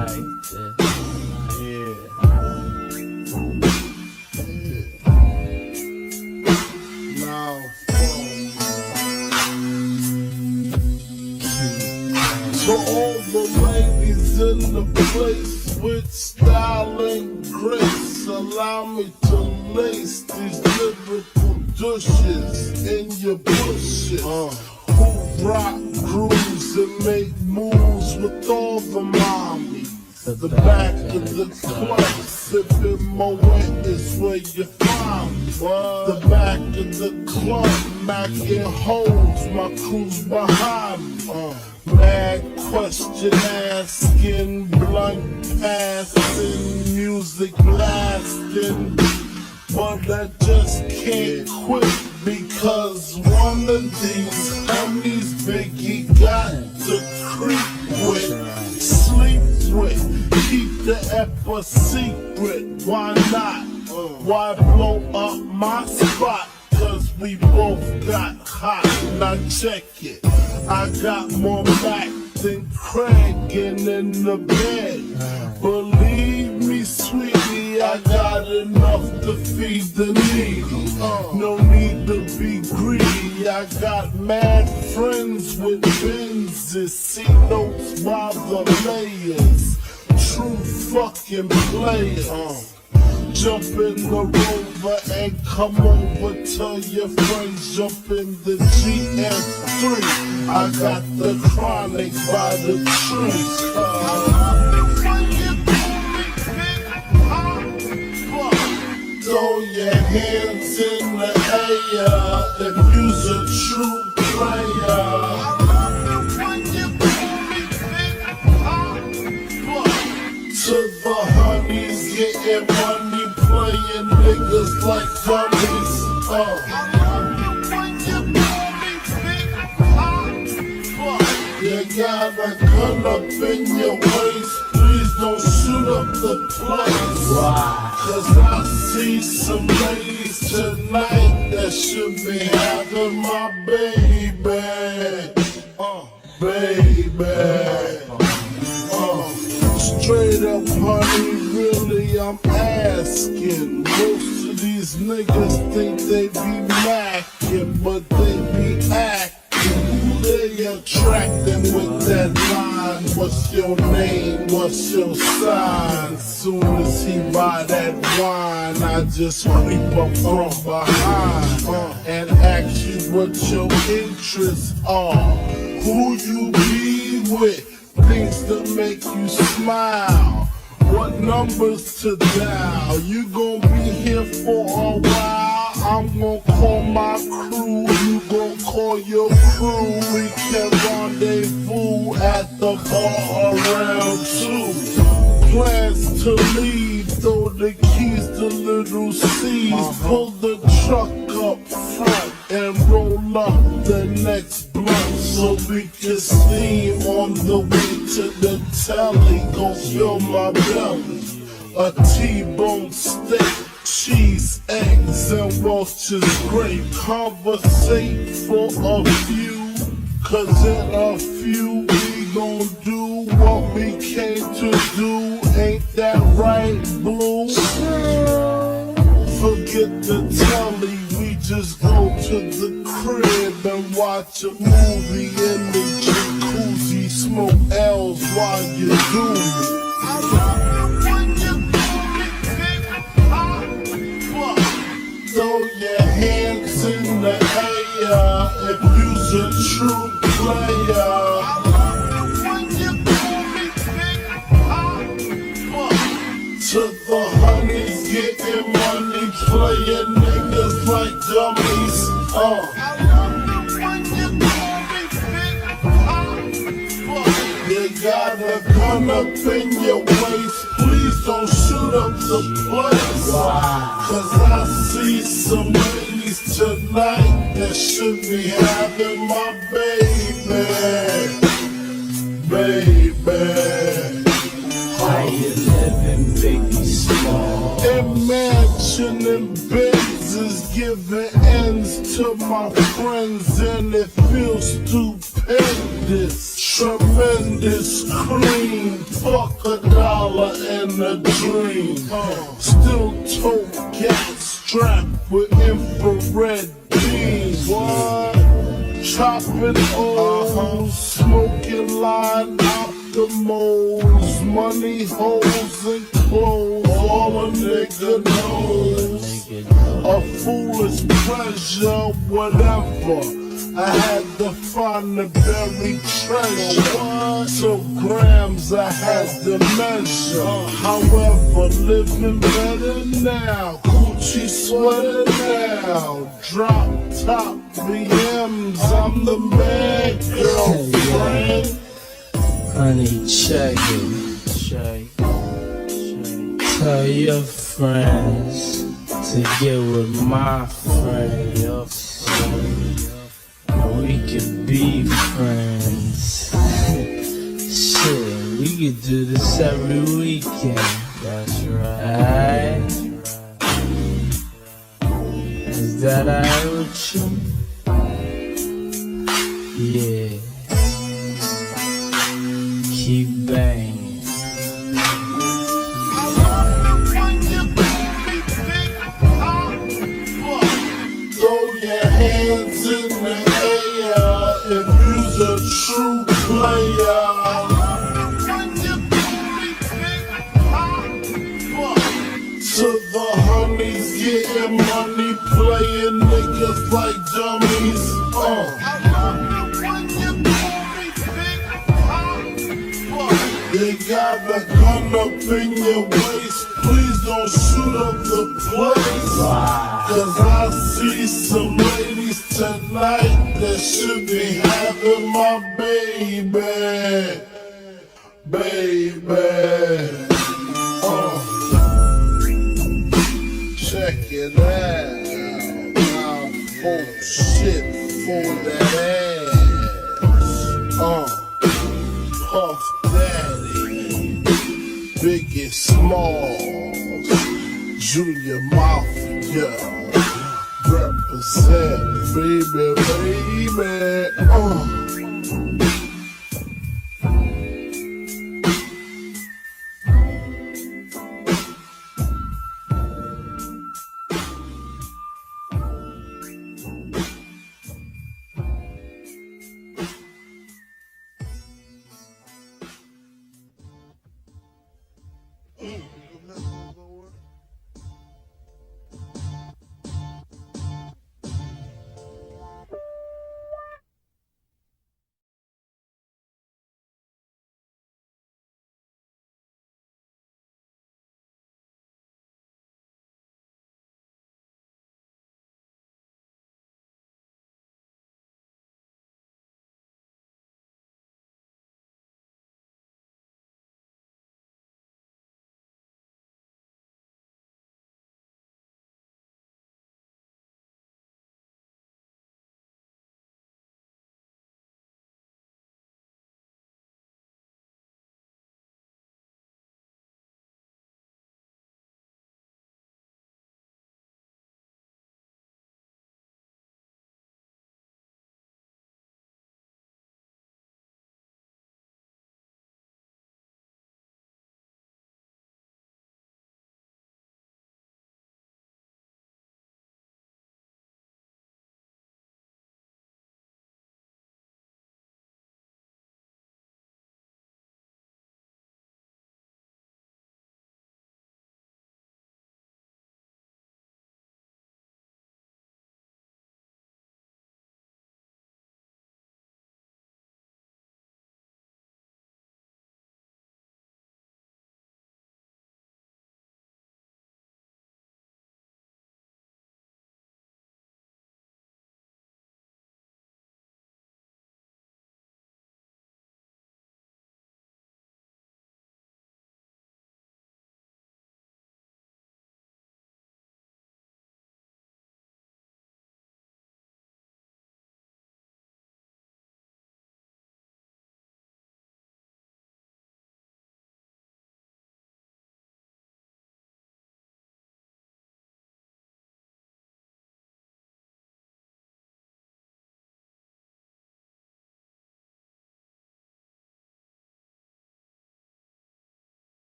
To all the ladies in the place with style and grace, allow me to lace these lyrical douches in your bushes. Who rock grooves and make moves with all the mommies. The back of the club, sipping Moet is where you find me. The back of the club, macking holes, my crew's behind me. Mad question asking, blunt passing, music lasting. But I just can't quit because one of these homies Biggie got to creep with, sleep with, keep the ep a secret. Why not? Why blow up my spot? Cause we both got hot. Now check it. I got more Mac than Craig in the bed. Believe me, sweetie, I got enough to feed the needy. No need to be greedy. I got mad friends with Benzes. See notes by the layers. True fucking players. Jump in the Rover and come over. Tell your friends jump in the GM3. I got the chronic by the tree. Throw your hands in the air if you's a true player. To the honeys, getting money, playing niggas like dummies. You got a gun up in your waist, please don't shoot up the place. Cause I see some ladies tonight that should be having my baby. Baby. Straight up, honey, really I'm asking. Most of these niggas think they be macking, but they be acting. They attracting with that line. What's your name? What's your sign? Soon as he buy that wine, I just creep up from behind and ask you what your interests are. Who you be with? Things that make you smile. What numbers to dial? You gon' be here for a while. I'm gon' call my crew. You gon' call your crew. We can rendezvous at the bar around 2. Plans to leave. Throw the keys to little C's. Pull the truck up front and roll up the next blunt so we can steam on the way to the telly. Gon' fill my belly. A T-bone steak, cheese, eggs, and Welch's grape. Conversate for a few, cause in a few we gon' do what we came to do. Ain't that right, Blue? Forget the telly, we just go to the crib and watch a movie in the jacuzzi. Smoke L's while you do me. I love it when you call me Big Papa. Throw your hands in the air if you's a true player. I love it when you call me Big Papa. To the honeys getting money, playing niggas like dummies. I love it when you call me Big Papa. You got a gun up in your waist, please don't shoot up the place. Cause I see some ladies tonight that should be having my baby. Baby. How you living, Biggie Small? Imagining Benzes giving ends to my friends, and it feels stupendous. tremendous cream. Fuck $1 and a dream. Still tote gas strapped with infrared beams. What? Chopping O's, smoking line optimals, money holes and clothes. All a nigga knows. A foolish pleasure, whatever. I had to find the buried treasure. So grams I had to measure. However, living better now. Gucci sweater now. Drop top BMs. I'm the man, girlfriend. Honey, check it. Tell your friends to get with my friends. We could be friends. Shit, we could do this every weekend. That's right. Alright? Is that alright with you? Yeah. Keep banging. Throw your hands in the air if you's a true player. To the honeys getting money, playing niggas like dummies. They got the gun up in your waist. Please don't shoot up the place. Cause I see some ladies tonight that should be having my baby. Check it out. I'm full shit for that ass. Puff Daddy, Biggie Smalls, Junior Mafia, represent, baby.